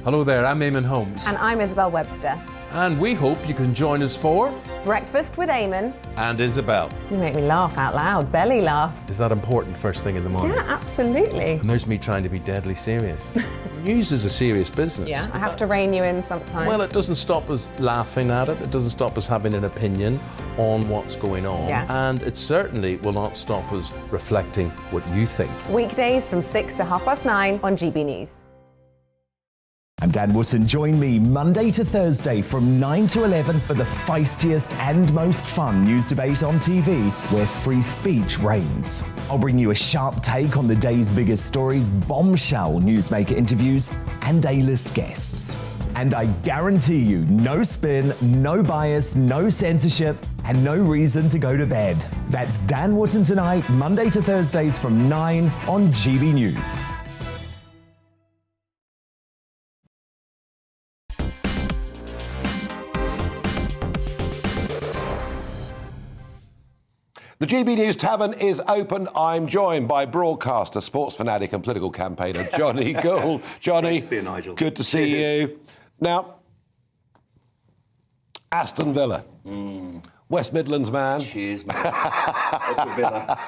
Hello there, I'm Eamon Holmes. And I'm Isabel Webster. And we hope you can join us for Breakfast with Eamon and Isabel. You make me laugh out loud, belly laugh. Is that important first thing in the morning? Yeah, absolutely. And there's me trying to be deadly serious. News is a serious business. Yeah, I have to rein you in sometimes. Well, it doesn't stop us laughing at it. It doesn't stop us having an opinion on what's going on. Yeah. And it certainly will not stop us reflecting what you think. Weekdays from 6 to 9:30 on GB News. I'm Dan Wootton. Join me Monday to Thursday from 9 to 11 for the feistiest and most fun news debate on TV, where free speech reigns. I'll bring you a sharp take on the day's biggest stories, bombshell newsmaker interviews, and A-list guests. And I guarantee you, no spin, no bias, no censorship, and no reason to go to bed. That's Dan Wootton Tonight, Monday to Thursdays from 9 on GB News. The GB News Tavern is open. I'm joined by broadcaster, sports fanatic and political campaigner Johnny Gould. Johnny, good to see you, Nigel. Good to see you. Now, Aston Villa, West Midlands man. Cheers, man. Up Villa.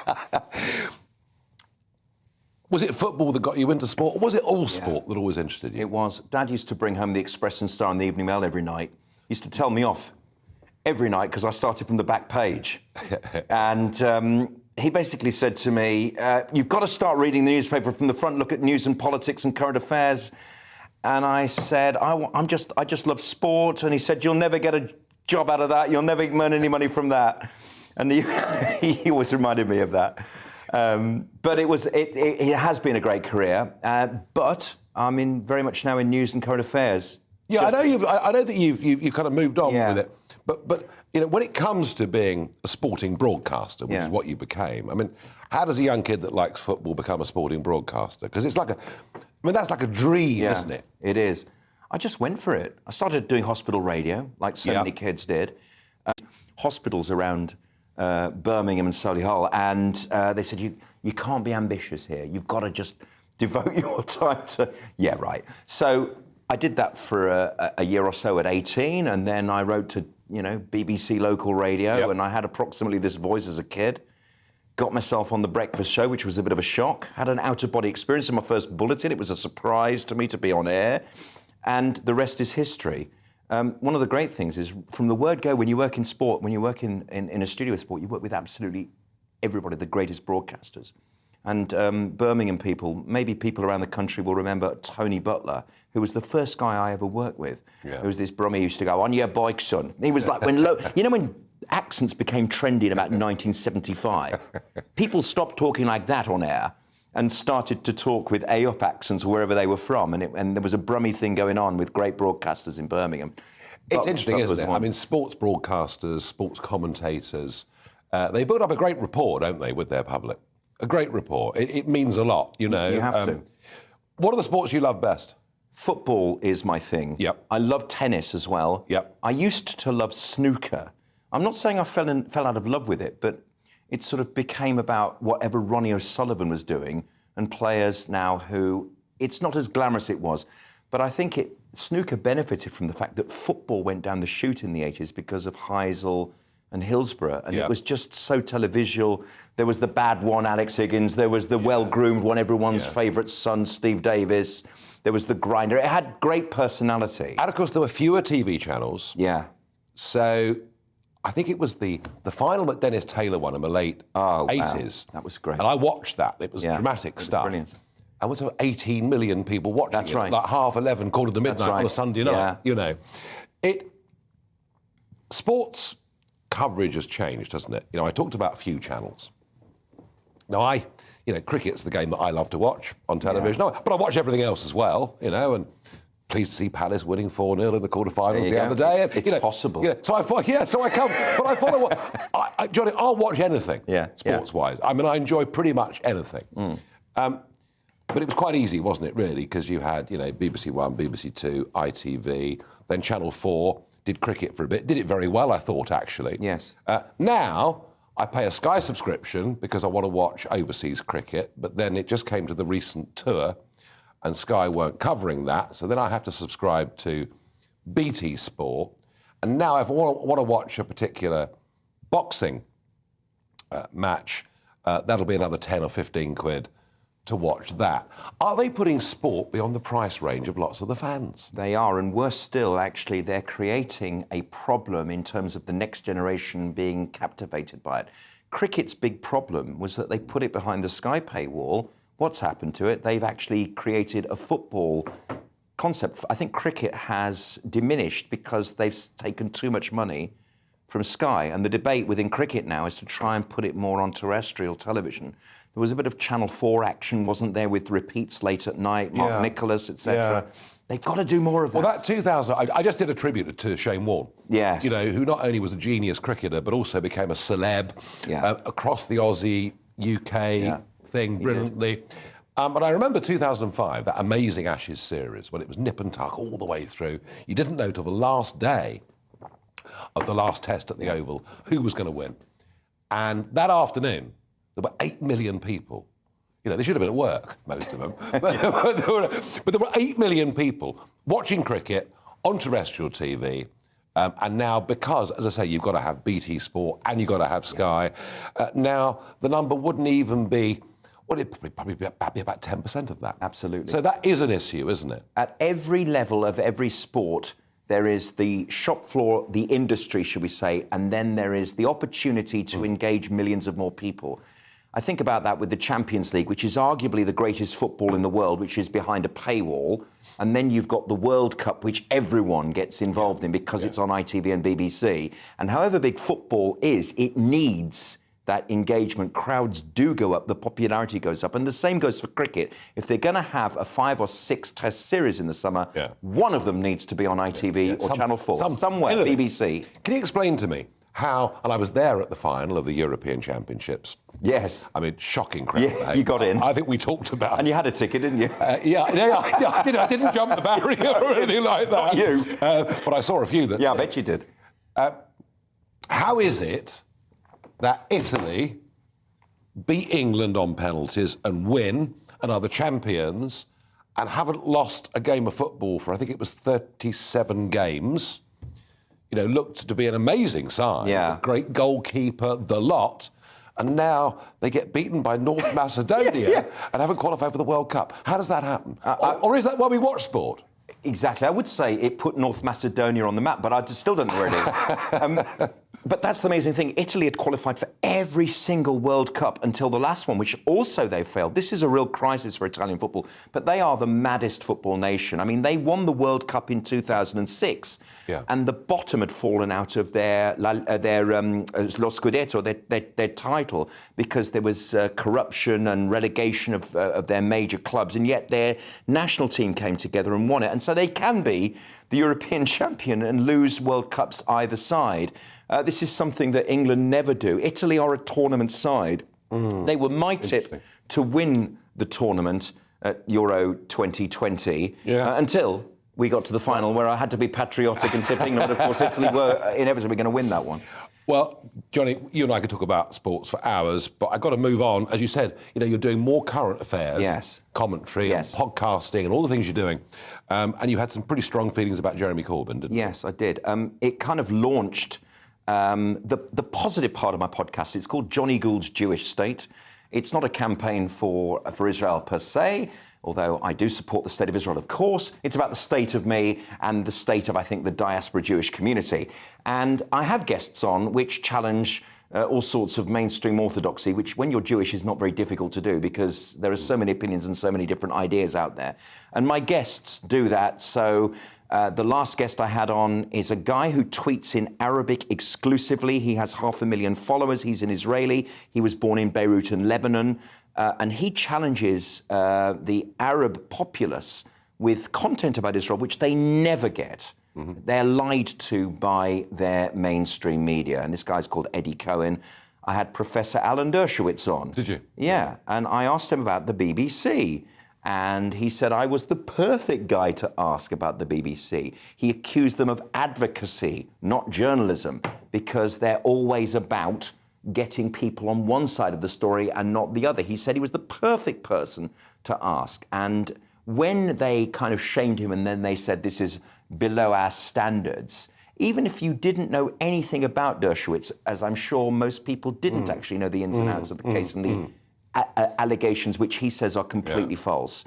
Was it football that got you into sport, or was it all sport that always interested you? It was. Dad used to bring home the Express and Star and the Evening Mail every night. He used to tell me off every night because I started from the back page. And he basically said to me, you've got to start reading the newspaper from the front, look at news and politics and current affairs. And I said, I just love sport. And he said, you'll never get a job out of that. You'll never earn any money from that. And he always reminded me of that. But it has been a great career. But I'm very much now in news and current affairs. Yeah, I know that you've kind of moved on with it. But you know, when it comes to being a sporting broadcaster, which is what you became, I mean, how does a young kid that likes football become a sporting broadcaster? Because it's like that's like a dream, isn't it? It is. I just went for it. I started doing hospital radio, like so many kids did. Hospitals around Birmingham and Solihull, and they said, you can't be ambitious here. You've got to just devote your time to... Yeah, right. So I did that for a year or so at 18, and then I wrote to, BBC local radio, and I had approximately this voice as a kid. Got myself on The Breakfast Show, which was a bit of a shock. Had an out-of-body experience in my first bulletin. It was a surprise to me to be on air, and the rest is history. One of the great things is, from the word go, when you work in sport, when you work in a studio of sport, you work with absolutely everybody, the greatest broadcasters. And Birmingham people, maybe people around the country will remember Tony Butler, who was the first guy I ever worked with. Who was this Brummie who used to go, on your bike, son. He was like, when accents became trendy in about 1975, people stopped talking like that on air and started to talk with A-up accents wherever they were from. And there was a Brummie thing going on with great broadcasters in Birmingham. It's interesting, that was isn't it? one. I mean, sports broadcasters, sports commentators, they build up a great rapport, don't they, with their public? A great rapport. It means a lot, you know. You have to. What are the sports you love best? Football is my thing. Yep. I love tennis as well. Yep. I used to love snooker. I'm not saying I fell out of love with it, but it sort of became about whatever Ronnie O'Sullivan was doing, and players now who, it's not as glamorous it was, but I think snooker benefited from the fact that football went down the chute in the 80s because of Heysel and Hillsborough, and it was just so televisual. There was the bad one, Alex Higgins. There was the well-groomed one, everyone's favourite son, Steve Davis. There was the grinder. It had great personality. And of course, there were fewer TV channels. Yeah. So I think it was the final that Dennis Taylor won in the late 80s. That was great. And I watched that. It was dramatic stuff. Brilliant. And was there 18 million people watching That's it, right. like 11:30, quarter to midnight on a Sunday night. You know, sports coverage has changed, hasn't it? You know, I talked about a few channels. Now, cricket's the game that I love to watch on television, but I watch everything else as well. You know, and pleased to see Palace winning 4-0 in the quarterfinals the other day. It's possible. Yeah, so I come, but I follow. Johnny, I'll watch anything. Sports-wise. I mean, I enjoy pretty much anything. But it was quite easy, wasn't it, really? Because you had, BBC One, BBC Two, ITV, then Channel 4 did cricket for a bit. Did it very well, I thought, actually. Yes. Now, I pay a Sky subscription because I want to watch overseas cricket, but then it just came to the recent tour and Sky weren't covering that, so then I have to subscribe to BT Sport. And now if I want to watch a particular boxing match, that'll be another 10 or 15 quid to watch that. Are they putting sport beyond the price range of lots of the fans? They are, and worse still, actually, they're creating a problem in terms of the next generation being captivated by it. Cricket's big problem was that they put it behind the Sky paywall. What's happened to it? They've actually created a football concept. I think cricket has diminished because they've taken too much money from Sky, and the debate within cricket now is to try and put it more on terrestrial television. There was a bit of Channel 4 action, wasn't there, with repeats late at night, Mark Nicholas, etc. They've got to do more of that. Well, that 2000, I just did a tribute to Shane Warne. Yes. You know, who not only was a genius cricketer, but also became a celeb across the Aussie, UK thing brilliantly. But I remember 2005, that amazing Ashes series, when it was nip and tuck all the way through. You didn't know till the last day of the last test at the Oval who was going to win. And that afternoon, there were 8 million people. You know, they should have been at work, most of them. But there were 8 million people watching cricket on terrestrial TV. And now, because, as I say, you've got to have BT Sport and you've got to have Sky, now the number wouldn't even be, well, it'd probably be about 10% of that. Absolutely. So that is an issue, isn't it? At every level of every sport, there is the shop floor, the industry, should we say, and then there is the opportunity to engage millions of more people. I think about that with the Champions League, which is arguably the greatest football in the world, which is behind a paywall. And then you've got the World Cup, which everyone gets involved in because it's on ITV and BBC. And however big football is, it needs that engagement. Crowds do go up, the popularity goes up. And the same goes for cricket. If they're going to have a 5 or 6 test series in the summer, one of them needs to be on ITV or Channel 4, somewhere, BBC. Can you explain to me how, and I was there at the final of the European Championships. Yes. I mean, shocking crowd. Yeah, you got in. I think we talked about it. And you had a ticket, didn't you? I did. I didn't jump the barrier or anything like that. Not you. But I saw a few that... Yeah, I bet you did. How is it that Italy beat England on penalties and win and are the champions and haven't lost a game of football for, I think it was 37 games? You know, looked to be an amazing side. Yeah. A great goalkeeper, the lot. And now they get beaten by North Macedonia and haven't qualified for the World Cup. How does that happen? Or is that why we watch sport? Exactly. I would say it put North Macedonia on the map, but I still don't know where it is. But that's the amazing thing. Italy had qualified for every single World Cup until the last one, which also they failed. This is a real crisis for Italian football. But they are the maddest football nation. I mean, they won the World Cup in 2006, and the bottom had fallen out of their Lo Scudetto, their title, because there was corruption and relegation of their major clubs, and yet their national team came together and won it. And so they can be the European champion and lose World Cups either side. This is something that England never do. Italy are a tournament side. They were my tip to win the tournament at Euro 2020 until we got to the final where I had to be patriotic and tip England. But of course, Italy were inevitably going to win that one. Well, Johnny, you and I could talk about sports for hours, but I've got to move on. As you said, you're doing more current affairs, commentary, and podcasting, and all the things you're doing. And you had some pretty strong feelings about Jeremy Corbyn, didn't you? Yes, I did. It kind of launched the positive part of my podcast. It's called Johnny Gould's Jewish State. It's not a campaign for Israel per se, although I do support the state of Israel, of course. It's about the state of me and the state of, I think, the diaspora Jewish community. And I have guests on which challenge all sorts of mainstream orthodoxy, which when you're Jewish is not very difficult to do because there are so many opinions and so many different ideas out there. And my guests do that. So the last guest I had on is a guy who tweets in Arabic exclusively. He has 500,000 followers. He's an Israeli. He was born in Beirut in Lebanon. And he challenges the Arab populace with content about Israel, which they never get. They're lied to by their mainstream media. And this guy's called Eddie Cohen. I had Professor Alan Dershowitz on. Did you? Yeah. And I asked him about the BBC. And he said I was the perfect guy to ask about the BBC. He accused them of advocacy, not journalism, because they're always about getting people on one side of the story and not the other. He said he was the perfect person to ask. And when they kind of shamed him and then they said this is below our standards, even if you didn't know anything about Dershowitz, as I'm sure most people didn't actually know the ins and outs of the case and the allegations which he says are completely false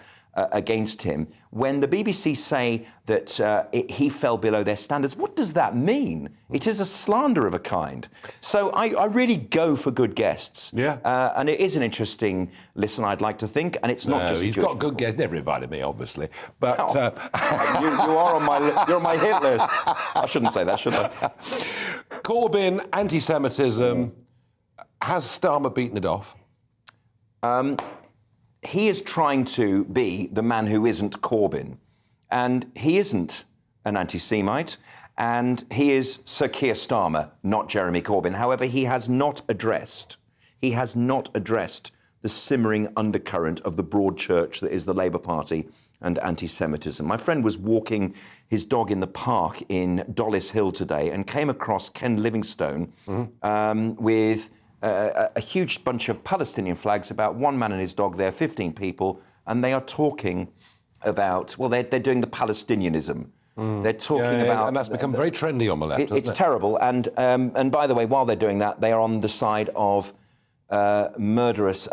against him. When the BBC say that he fell below their standards, what does that mean? It is a slander of a kind. So I really go for good guests. Yeah. And it is an interesting listen, I'd like to think, and it's not just he's got good guests. Never invited me, obviously, but you are on my you're on my hit list. I shouldn't say that, should I? Corbyn, anti-Semitism. Has Starmer beaten it off? He is trying to be the man who isn't Corbyn. And he isn't an anti-Semite. And he is Sir Keir Starmer, not Jeremy Corbyn. However, he has not addressed the simmering undercurrent of the broad church that is the Labour Party and anti-Semitism. My friend was walking his dog in the park in Dollis Hill today and came across Ken Livingstone with a huge bunch of Palestinian flags, about one man and his dog there, 15 people, and they are talking about, well, they're doing the Palestinianism. They're talking about... And that's become very trendy on the left, hasn't it? It's terrible. And by the way, while they're doing that, they are on the side of a murderous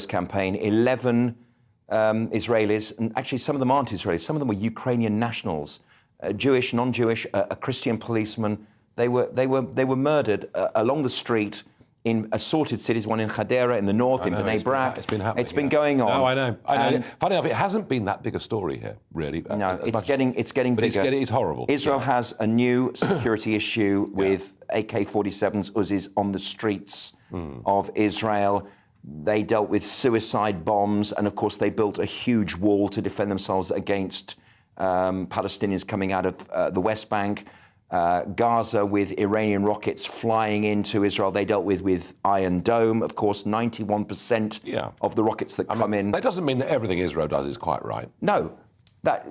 campaign. 11 Israelis, and actually some of them aren't Israelis, some of them were Ukrainian nationals, Jewish, non-Jewish, a Christian policeman. They were murdered along the street in assorted cities, one in Hadera in the north, in Bnei Brak. It's been happening. It's been going on. No, I know. Funny enough, it hasn't been that big a story here, really. No, it's getting bigger. It's horrible. Israel has a new security issue with AK-47s, Uzis on the streets of Israel. They dealt with suicide bombs, and of course they built a huge wall to defend themselves against Palestinians coming out of the West Bank. Gaza with Iranian rockets flying into Israel. They dealt with Iron Dome. Of course, 91% of the rockets that come in. That doesn't mean that everything Israel does is quite right. No,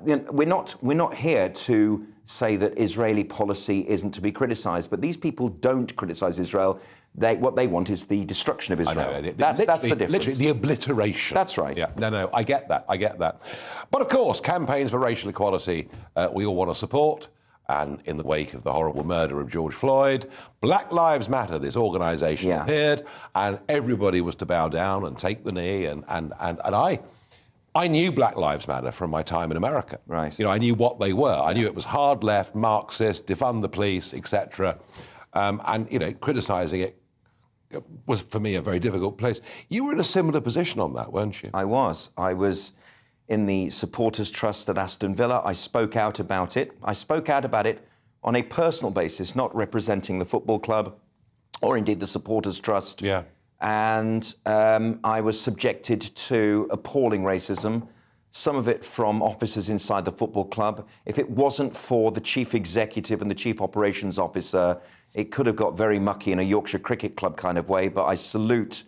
we're not here to say that Israeli policy isn't to be criticised. But these people don't criticise Israel. What they want is the destruction of Israel. I know. That's the difference. Literally, the obliteration. That's right. Yeah. No, I get that. But of course, campaigns for racial equality we all want to support. And in the wake of the horrible murder of George Floyd, Black Lives Matter, this organisation appeared, and everybody was to bow down and take the knee. And I knew Black Lives Matter from my time in America. Right. I knew what they were. I knew it was hard left, Marxist, defund the police, etc. And criticising it was for me a very difficult place. You were in a similar position on that, weren't you? I was in the Supporters Trust at Aston Villa. I spoke out about it. I spoke out about it on a personal basis, not representing the football club or indeed the Supporters Trust. Yeah. And I was subjected to appalling racism some of it from officers inside the football club. If it wasn't for the chief executive and the chief operations officer, it could have got very mucky in a Yorkshire Cricket Club kind of way. But I salute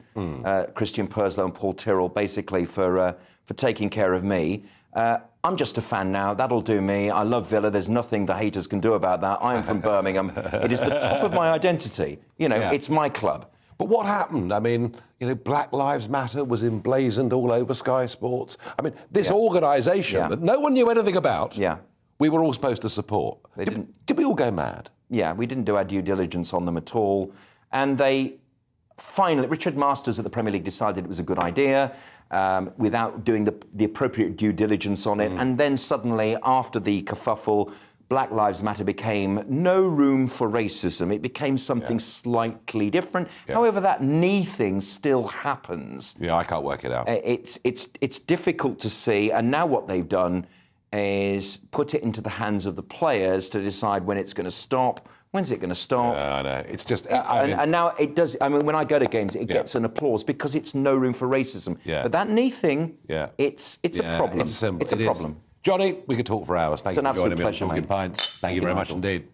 Christian Purslow and Paul Tyrrell basically for taking care of me. I'm just a fan now. That'll do me. I love Villa. There's nothing the haters can do about that. I am from Birmingham. It is the top of my identity. You know, it's my club. But what happened? I mean, you know, Black Lives Matter was emblazoned all over Sky Sports. I mean, this organisation that no one knew anything about, we were all supposed to support. Did we all go mad? Yeah, we didn't do our due diligence on them at all. And they finally, Richard Masters at the Premier League decided it was a good idea without doing the appropriate due diligence on it. And then suddenly, after the kerfuffle, Black Lives Matter became no room for racism. It became something slightly different. However, that knee thing still happens. Yeah, I can't work it out. It's difficult to see. And now what they've done is put it into the hands of the players to decide when it's going to stop. When's it going to stop? I know. It's just... and now it does... I mean, when I go to games, it gets an applause because it's no room for racism. But that knee thing, it's a problem. It's a symbol. It's a problem. Johnny, we could talk for hours. Thank you for joining me on Talking Pints. Thank you very much indeed.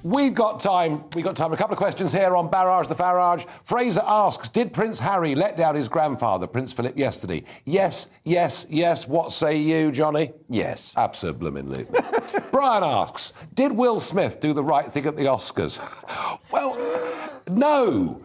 We've got time. A couple of questions here on Barrage the Farage. Fraser asks, did Prince Harry let down his grandfather, Prince Philip, yesterday? Yes, yes, yes. What say you, Johnny? Yes. Absolutely. Brian asks, did Will Smith do the right thing at the Oscars? Well, no.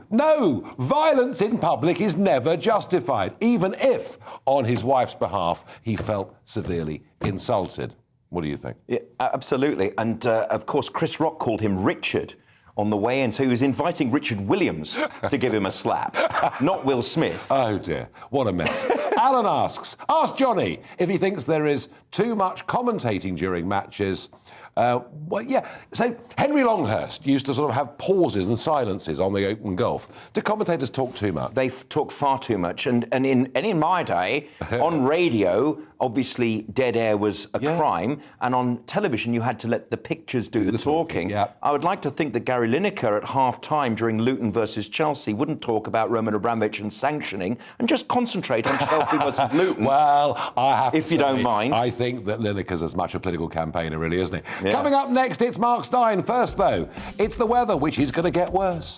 Violence in public is never justified, even if, on his wife's behalf, he felt severely insulted. What do you think? Yeah, absolutely. And, of course, Chris Rock called him Richard on the way in, so he was inviting Richard Williams to give him a slap, not Will Smith. Oh, dear. What a mess. Alan asks, ask Johnny if he thinks there is too much commentating during matches. So Henry Longhurst used to sort of have pauses and silences on the open golf. Do commentators talk too much? They talk far too much. And in my day, on radio, obviously dead air was a crime, and on television you had to let the pictures do the talking. I would like to think that Gary Lineker at half-time during Luton versus Chelsea wouldn't talk about Roman Abramovich and sanctioning and just concentrate on Chelsea versus Luton. Well, I have to if you don't mind. I think that Lineker's as much a political campaigner, really, isn't he? Yeah. Coming up next, it's Mark Stein. First, though, it's the weather, which is going to get worse.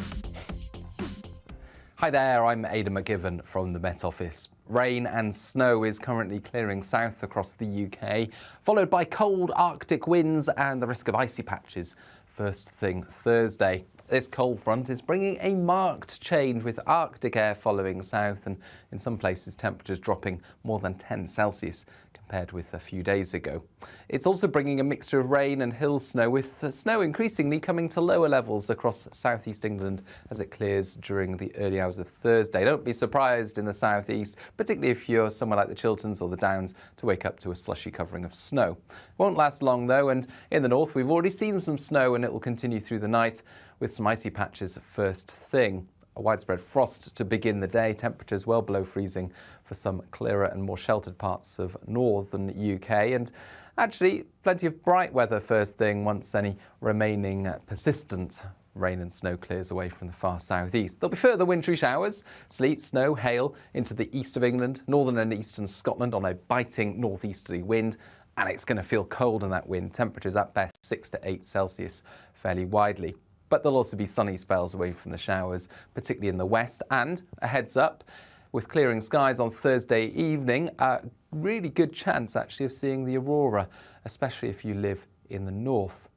Hi there, I'm Aidan McGivern from the Met Office. Rain and snow is currently clearing south across the UK, followed by cold Arctic winds and the risk of icy patches first thing Thursday. This cold front is bringing a marked change, with Arctic air following south and in some places temperatures dropping more than 10 Celsius compared with a few days ago. It's also bringing a mixture of rain and hill snow, with the snow increasingly coming to lower levels across southeast England as it clears during the early hours of Thursday. Don't be surprised in the southeast, particularly if you're somewhere like the Chilterns or the Downs, to wake up to a slushy covering of snow. Won't last long though, and in the north we've already seen some snow and it will continue through the night with some icy patches first thing. A widespread frost to begin the day, temperatures well below freezing for some clearer and more sheltered parts of northern UK, and actually plenty of bright weather first thing once any remaining persistent rain and snow clears away from the far southeast. There'll be further wintry showers, sleet, snow, hail into the east of England, northern and eastern Scotland on a biting northeasterly wind, and it's going to feel cold in that wind. Temperatures at best 6 to 8 Celsius fairly widely. But there'll also be sunny spells away from the showers, particularly in the west. And a heads up, with clearing skies on Thursday evening, a really good chance actually of seeing the aurora, especially if you live in the north.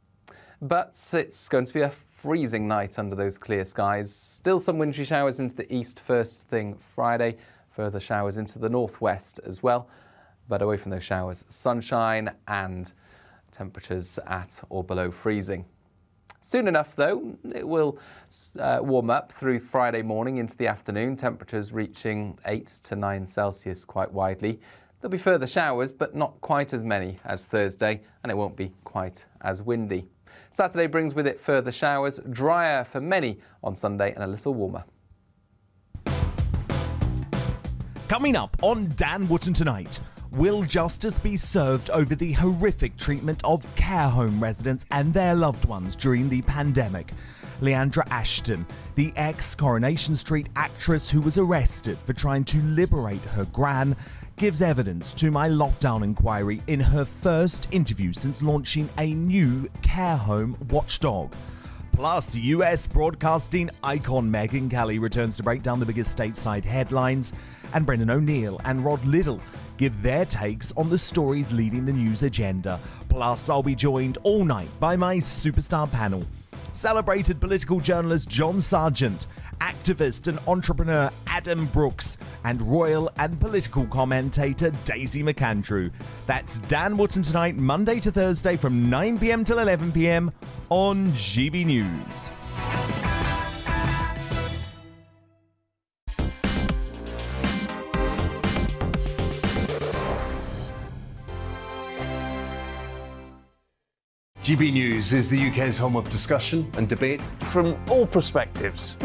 But it's going to be a freezing night under those clear skies. Still some wintry showers into the east first thing Friday, further showers into the northwest as well. But away from those showers, sunshine and temperatures at or below freezing. Soon enough, though, it will warm up through Friday morning into the afternoon, temperatures reaching 8 to 9 Celsius quite widely. There'll be further showers, but not quite as many as Thursday, and it won't be quite as windy. Saturday brings with it further showers, drier for many on Sunday and a little warmer. Coming up on Dan Wootton Tonight, will justice be served over the horrific treatment of care home residents and their loved ones during the pandemic? Leandra Ashton, the ex-Coronation Street actress who was arrested for trying to liberate her gran, gives evidence to my lockdown inquiry in her first interview since launching a new care home watchdog. Plus, US broadcasting icon Megyn Kelly returns to break down the biggest stateside headlines, and Brendan O'Neill and Rod Liddle give their takes on the stories leading the news agenda. Plus, I'll be joined all night by my superstar panel. Celebrated political journalist John Sargent, activist and entrepreneur Adam Brooks, and royal and political commentator Daisy McAndrew. That's Dan Wootton tonight, Monday to Thursday from 9 p.m. till 11 p.m. on GB News. GB News is the UK's home of discussion and debate. From all perspectives.